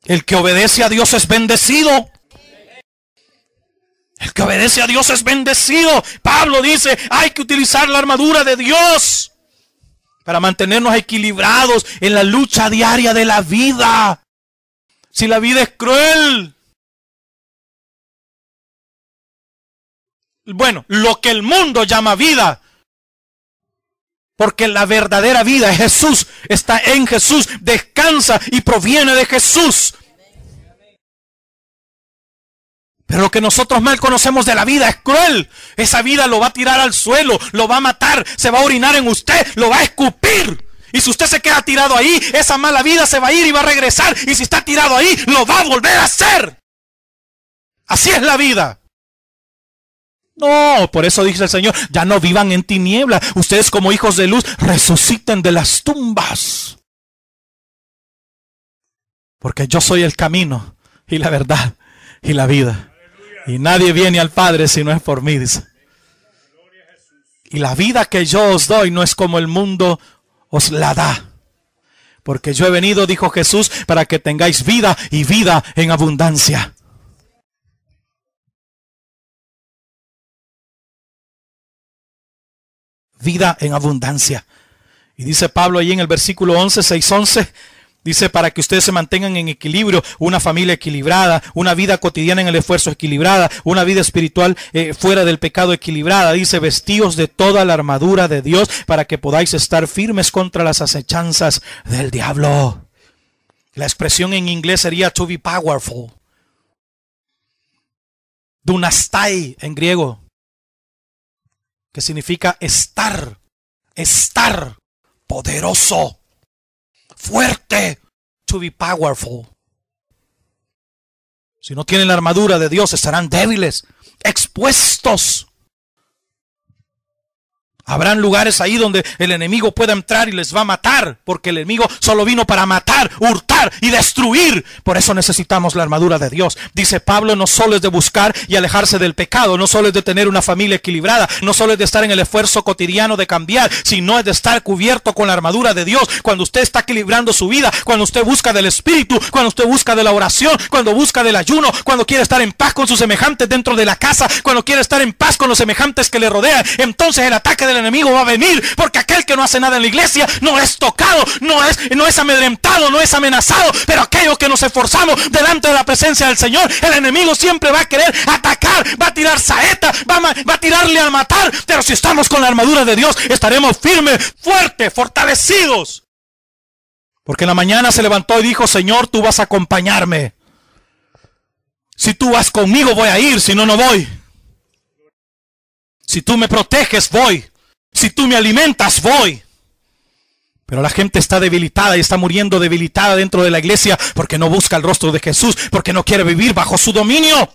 El que obedece a Dios es bendecido. El que obedece a Dios es bendecido. Pablo dice, hay que utilizar la armadura de Dios para mantenernos equilibrados en la lucha diaria de la vida. Si la vida es cruel, bueno, lo que el mundo llama vida, porque la verdadera vida es Jesús, está en Jesús, descansa y proviene de Jesús. Pero lo que nosotros mal conocemos de la vida es cruel. Esa vida lo va a tirar al suelo, lo va a matar, se va a orinar en usted, lo va a escupir. Y si usted se queda tirado ahí, esa mala vida se va a ir y va a regresar. Y si está tirado ahí, lo va a volver a hacer. Así es la vida. No, por eso dice el Señor, ya no vivan en tinieblas. Ustedes como hijos de luz, resuciten de las tumbas. Porque yo soy el camino y la verdad y la vida. Y nadie viene al Padre si no es por mí, dice. Y la vida que yo os doy no es como el mundo os la da. Porque yo he venido, dijo Jesús, para que tengáis vida y vida en abundancia. Vida en abundancia. Y dice Pablo ahí en el versículo 11, 6:11, dice, para que ustedes se mantengan en equilibrio, una familia equilibrada, una vida cotidiana en el esfuerzo equilibrada, una vida espiritual fuera del pecado equilibrada. Dice, vestíos de toda la armadura de Dios para que podáis estar firmes contra las acechanzas del diablo. La expresión en inglés sería to be powerful. Dunastai en griego, que significa estar poderoso, fuerte, to be powerful. Si no tienen la armadura de Dios, estarán débiles, expuestos. Habrán lugares ahí donde el enemigo pueda entrar y les va a matar, porque el enemigo solo vino para matar, hurtar y destruir. Por eso necesitamos la armadura de Dios. Dice Pablo, no solo es de buscar y alejarse del pecado, no solo es de tener una familia equilibrada, no solo es de estar en el esfuerzo cotidiano de cambiar, sino es de estar cubierto con la armadura de Dios. Cuando usted está equilibrando su vida, cuando usted busca del Espíritu, cuando usted busca de la oración, cuando busca del ayuno, cuando quiere estar en paz con sus semejantes dentro de la casa, cuando quiere estar en paz con los semejantes que le rodean, entonces el ataque del enemigo va a venir, porque aquel que no hace nada en la iglesia no es tocado, no es amedrentado, no es amenazado, pero aquellos que nos esforzamos delante de la presencia del Señor, el enemigo siempre va a querer atacar, va a tirar saeta, va a tirarle a matar, pero si estamos con la armadura de Dios, estaremos firmes, fuertes, fortalecidos, porque en la mañana se levantó y dijo, Señor, tú vas a acompañarme, si tú vas conmigo voy a ir, si no, no voy. Si tú me proteges, voy. Si tú me alimentas, voy. Pero la gente está debilitada y está muriendo debilitada dentro de la iglesia porque no busca el rostro de Jesús, porque no quiere vivir bajo su dominio.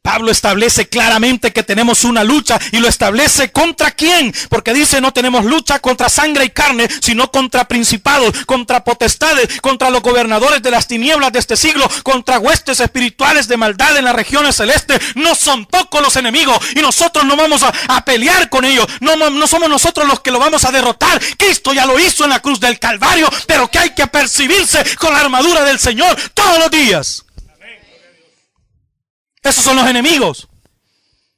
Pablo establece claramente que tenemos una lucha y lo establece contra quién, porque dice no tenemos lucha contra sangre y carne, sino contra principados, contra potestades, contra los gobernadores de las tinieblas de este siglo, contra huestes espirituales de maldad en las regiones celestes. No son pocos los enemigos y nosotros no vamos a pelear con ellos, no somos nosotros los que lo vamos a derrotar. Cristo ya lo hizo en la cruz del Calvario, pero que hay que percibirse con la armadura del Señor todos los días. Esos son los enemigos.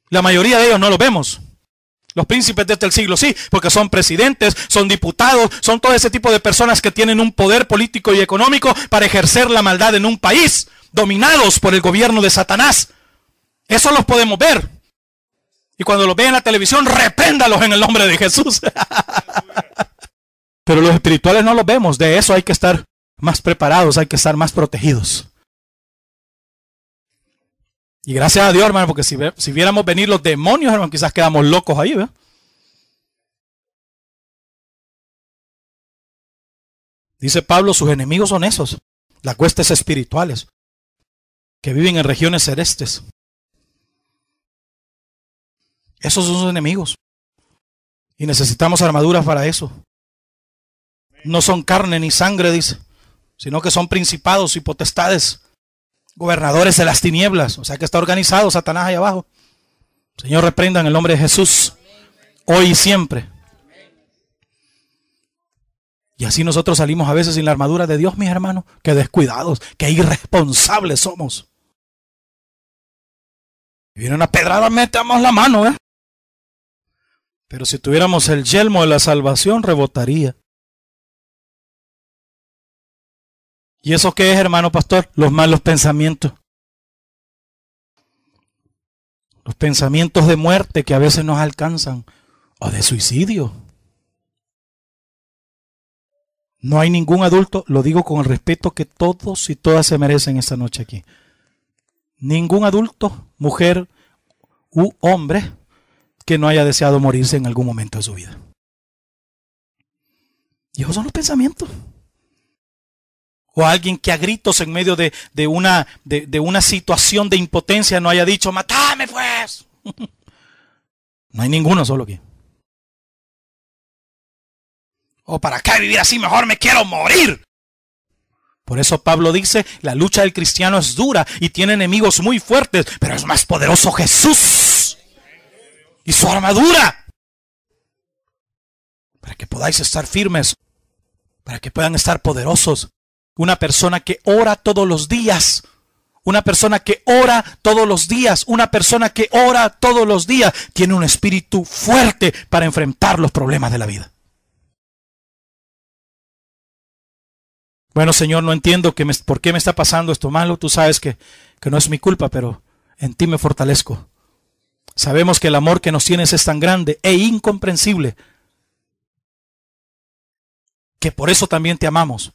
La mayoría de ellos no los vemos. Los príncipes de este siglo sí, porque son presidentes, son diputados, son todo ese tipo de personas que tienen un poder político y económico para ejercer la maldad en un país, dominados por el gobierno de Satanás. Eso los podemos ver. Y cuando los vean en la televisión, repréndalos en el nombre de Jesús. Pero los espirituales no los vemos. De eso hay que estar más preparados, hay que estar más protegidos. Y gracias a Dios, hermano, porque si viéramos venir los demonios, hermano, quizás quedamos locos ahí, ¿verdad? Dice Pablo, sus enemigos son esos, las huestes espirituales, que viven en regiones celestes. Esos son sus enemigos. Y necesitamos armaduras para eso. No son carne ni sangre, dice, sino que son principados y potestades, gobernadores de las tinieblas. O sea que está organizado Satanás ahí abajo. Señor, reprenda en el nombre de Jesús, hoy y siempre. Y así nosotros salimos a veces sin la armadura de Dios, mis hermanos. Qué descuidados, qué irresponsables somos. Y viene una pedrada, metamos la mano, ¿eh? Pero si tuviéramos el yelmo de la salvación, rebotaría. ¿Y eso qué es, hermano pastor? Los malos pensamientos. Los pensamientos de muerte que a veces nos alcanzan. O de suicidio. No hay ningún adulto, lo digo con el respeto que todos y todas se merecen esta noche aquí. Ningún adulto, mujer u hombre, que no haya deseado morirse en algún momento de su vida. Y esos son los pensamientos. O alguien que a gritos en medio de una situación de impotencia no haya dicho, ¡matame pues! No hay ninguno solo aquí. O ¿para qué vivir así? Mejor me quiero morir. Por eso Pablo dice, la lucha del cristiano es dura y tiene enemigos muy fuertes, pero es más poderoso Jesús y su armadura, para que podáis estar firmes, para que puedan estar poderosos. Una persona que ora todos los días, una persona que ora todos los días, una persona que ora todos los días, tiene un espíritu fuerte para enfrentar los problemas de la vida. Bueno, Señor, no entiendo por qué me está pasando esto malo. Tú sabes que no es mi culpa, pero en ti me fortalezco. Sabemos que el amor que nos tienes es tan grande e incomprensible, que por eso también te amamos.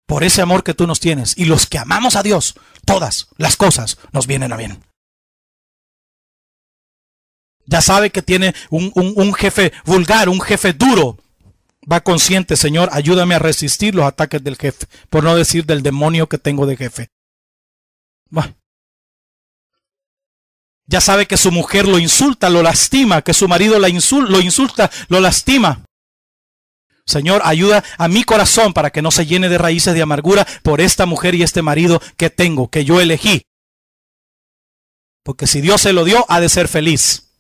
Por ese amor que tú nos tienes. Y los que amamos a Dios, todas las cosas nos vienen a bien. Ya sabe que tiene un jefe vulgar, un jefe duro. Va consciente, Señor, ayúdame a resistir los ataques del jefe, por no decir del demonio que tengo de jefe. Bueno. Ya sabe que su mujer lo insulta, lo lastima, que su marido lo insulta, lo lastima. Señor, ayuda a mi corazón para que no se llene de raíces de amargura por esta mujer y este marido que tengo, que yo elegí. Porque si Dios se lo dio, ha de ser feliz.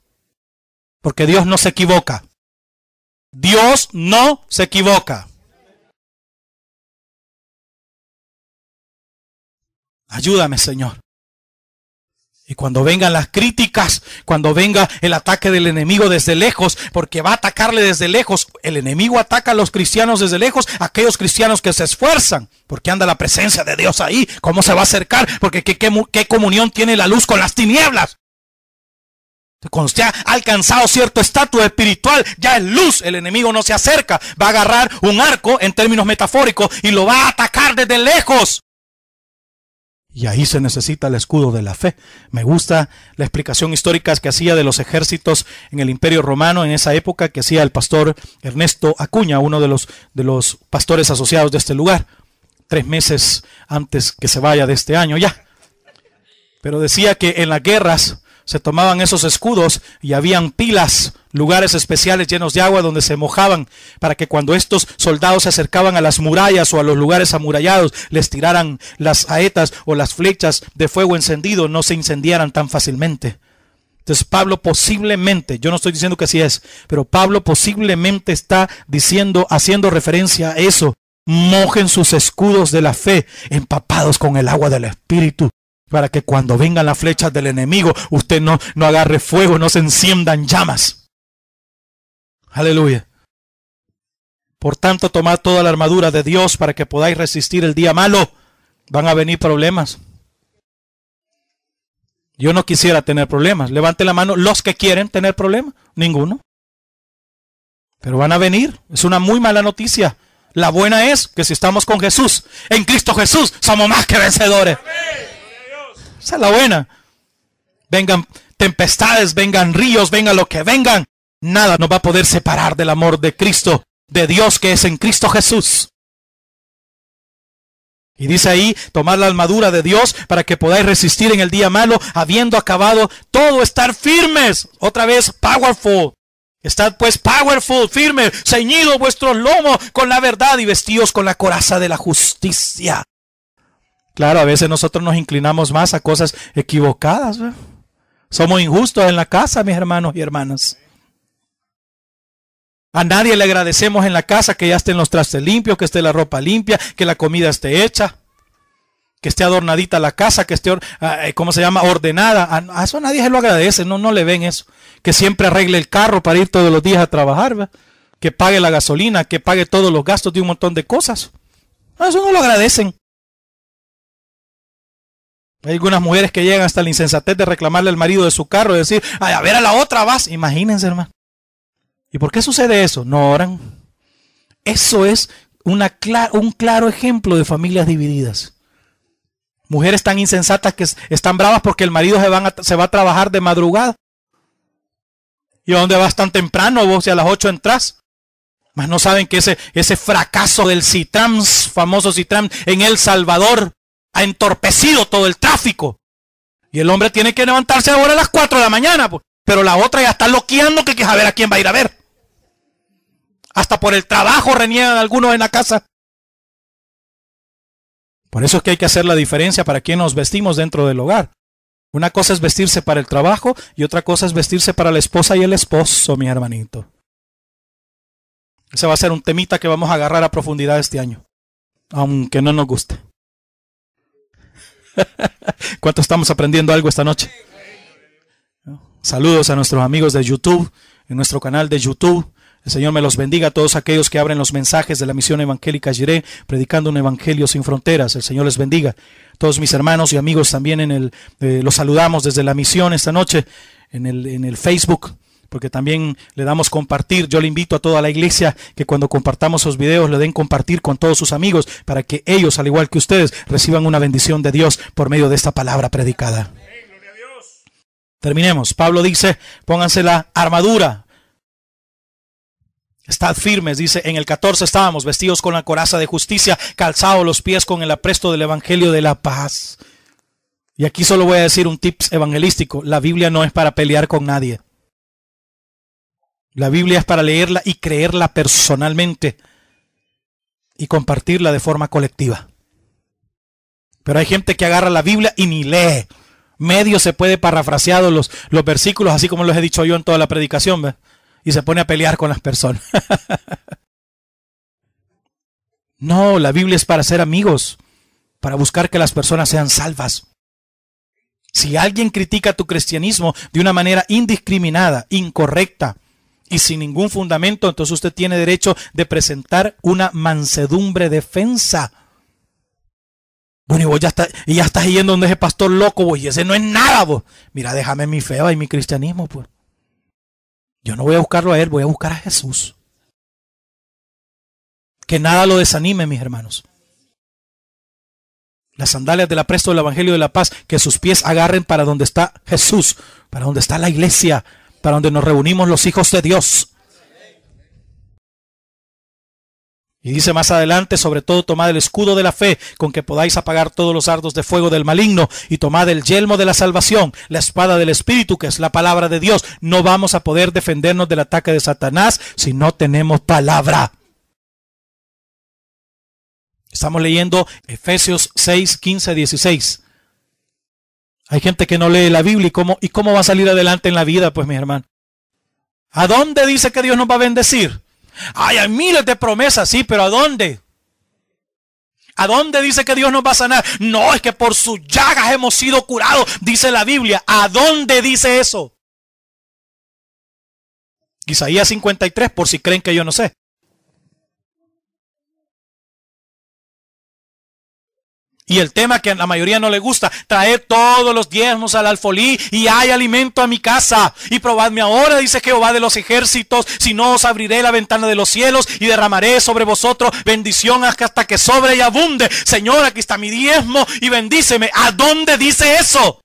Porque Dios no se equivoca. Dios no se equivoca. Ayúdame, Señor. Y cuando vengan las críticas, cuando venga el ataque del enemigo desde lejos, porque va a atacarle desde lejos, el enemigo ataca a los cristianos desde lejos, aquellos cristianos que se esfuerzan, porque anda la presencia de Dios ahí. ¿Cómo se va a acercar? Porque ¿qué comunión tiene la luz con las tinieblas? Cuando usted ha alcanzado cierto estatus espiritual, ya es luz, el enemigo no se acerca, va a agarrar un arco en términos metafóricos y lo va a atacar desde lejos. Y ahí se necesita el escudo de la fe. Me gusta la explicación histórica que hacía de los ejércitos en el Imperio Romano en esa época, que hacía el pastor Ernesto Acuña, uno de los pastores asociados de este lugar, 3 meses antes que se vaya de este año ya. Pero decía que en las guerras se tomaban esos escudos y habían pilas, lugares especiales llenos de agua donde se mojaban para que cuando estos soldados se acercaban a las murallas o a los lugares amurallados, les tiraran las saetas o las flechas de fuego encendido, no se incendiaran tan fácilmente. Entonces Pablo posiblemente, yo no estoy diciendo que así es, pero Pablo posiblemente está diciendo, haciendo referencia a eso. Mojen sus escudos de la fe, empapados con el agua del Espíritu, para que cuando vengan las flechas del enemigo, usted no agarre fuego, no se enciendan llamas. Aleluya. Por tanto, tomad toda la armadura de Dios para que podáis resistir el día malo. Van a venir problemas. Yo no quisiera tener problemas. Levante la mano los que quieren tener problemas. Ninguno. Pero van a venir. Es una muy mala noticia. La buena es que si estamos con Jesús, en Cristo Jesús, somos más que vencedores. Esa es la buena. Vengan tempestades, vengan ríos, venga lo que vengan. Nada nos va a poder separar del amor de Cristo, de Dios que es en Cristo Jesús. Y dice ahí, tomad la armadura de Dios para que podáis resistir en el día malo, habiendo acabado todo, estar firmes. Otra vez, powerful. Estad pues powerful, firmes, ceñidos vuestros lomos con la verdad y vestidos con la coraza de la justicia. Claro, a veces nosotros nos inclinamos más a cosas equivocadas, ¿verdad? Somos injustos en la casa, mis hermanos y hermanas. A nadie le agradecemos en la casa que ya estén los trastes limpios, que esté la ropa limpia, que la comida esté hecha, que esté adornadita la casa, que esté, ordenada. A eso nadie se lo agradece, no le ven eso. Que siempre arregle el carro para ir todos los días a trabajar, ¿verdad? Que pague la gasolina, que pague todos los gastos de un montón de cosas. A eso no lo agradecen. Hay algunas mujeres que llegan hasta la insensatez de reclamarle al marido de su carro y decir, ay, a ver, a la otra vas. Imagínense, hermano. ¿Y por qué sucede eso? No oran. Eso es un claro ejemplo de familias divididas. Mujeres tan insensatas que están bravas porque el marido se va a trabajar de madrugada. ¿Y a dónde vas tan temprano? Vos si a las 8 entras. Mas no saben que ese fracaso del Citram, famoso Citram en El Salvador, ha entorpecido todo el tráfico. Y el hombre tiene que levantarse ahora a las 4 de la mañana. Pero la otra ya está loqueando que a ver a quién va a ir a ver. Hasta por el trabajo reniegan algunos en la casa. Por eso es que hay que hacer la diferencia para quién nos vestimos dentro del hogar. Una cosa es vestirse para el trabajo y otra cosa es vestirse para la esposa y el esposo, mi hermanito. Ese va a ser un temita que vamos a agarrar a profundidad este año, aunque no nos guste. ¿Cuánto estamos aprendiendo algo esta noche? Saludos a nuestros amigos de YouTube, en nuestro canal de YouTube. El Señor me los bendiga a todos aquellos que abren los mensajes de la Misión Evangélica Jireh, predicando un evangelio sin fronteras. El Señor les bendiga. Todos mis hermanos y amigos también los saludamos desde la misión esta noche en el Facebook, porque también le damos compartir. Yo le invito a toda la iglesia que cuando compartamos esos videos le den compartir con todos sus amigos para que ellos, al igual que ustedes, reciban una bendición de Dios por medio de esta palabra predicada. Terminemos. Pablo dice, pónganse la armadura. Estad firmes, dice en el 14, estábamos vestidos con la coraza de justicia, calzados los pies con el apresto del evangelio de la paz. Y aquí solo voy a decir un tips evangelístico. La Biblia no es para pelear con nadie. La Biblia es para leerla y creerla personalmente y compartirla de forma colectiva. Pero hay gente que agarra la Biblia y ni lee. Medio se puede parafrasear los versículos, así como los he dicho yo en toda la predicación, ¿ves? Y se pone a pelear con las personas. No, la Biblia es para ser amigos, para buscar que las personas sean salvas. Si alguien critica tu cristianismo de una manera indiscriminada, incorrecta y sin ningún fundamento, entonces usted tiene derecho de presentar una mansedumbre defensa. Bueno, y vos ya estás yendo donde ese pastor loco, vos, y ese no es nada, vos. Mira, déjame mi fe y mi cristianismo, pues. Yo no voy a buscarlo a él, voy a buscar a Jesús. Que nada lo desanime, mis hermanos. Las sandalias del apresto del evangelio de la paz, que sus pies agarren para donde está Jesús, para donde está la iglesia, para donde nos reunimos los hijos de Dios. Y dice más adelante, sobre todo tomad el escudo de la fe, con que podáis apagar todos los dardos de fuego del maligno, y tomad el yelmo de la salvación, la espada del Espíritu, que es la palabra de Dios. No vamos a poder defendernos del ataque de Satanás si no tenemos palabra. Estamos leyendo Efesios 6, 15, 16. Hay gente que no lee la Biblia, ¿y cómo va a salir adelante en la vida? Pues, mis hermanos, ¿a dónde dice que Dios nos va a bendecir? Ay, hay miles de promesas, sí, pero ¿a dónde? ¿A dónde dice que Dios nos va a sanar? No, es que por sus llagas hemos sido curados, dice la Biblia. ¿A dónde dice eso? Isaías 53, por si creen que yo no sé. Y el tema que a la mayoría no le gusta, traer todos los diezmos al alfolí y hay alimento a mi casa. Y probadme ahora, dice Jehová de los ejércitos, si no os abriré la ventana de los cielos y derramaré sobre vosotros bendición hasta que sobre y abunde. Señor, aquí está mi diezmo y bendíceme. ¿A dónde dice eso?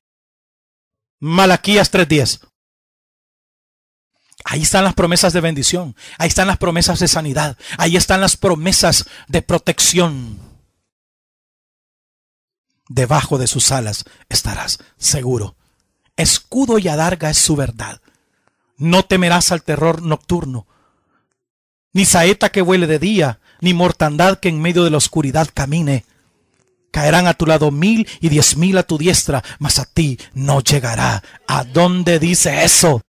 Malaquías 3:10. Ahí están las promesas de bendición. Ahí están las promesas de sanidad. Ahí están las promesas de protección. Debajo de sus alas estarás seguro. Escudo y adarga es su verdad. No temerás al terror nocturno, ni saeta que vuele de día, ni mortandad que en medio de la oscuridad camine. Caerán a tu lado 1000 y 10,000 a tu diestra, mas a ti no llegará. ¿A dónde dice eso?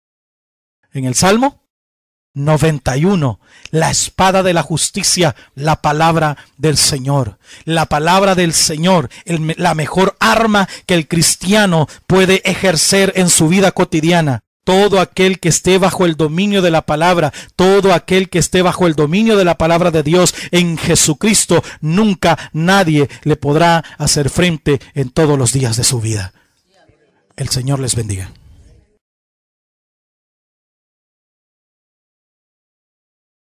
En el Salmo 91, la espada de la justicia, la palabra del Señor. La palabra del Señor, la mejor arma que el cristiano puede ejercer en su vida cotidiana. Todo aquel que esté bajo el dominio de la palabra, todo aquel que esté bajo el dominio de la palabra de Dios en Jesucristo, nunca nadie le podrá hacer frente en todos los días de su vida. El Señor les bendiga.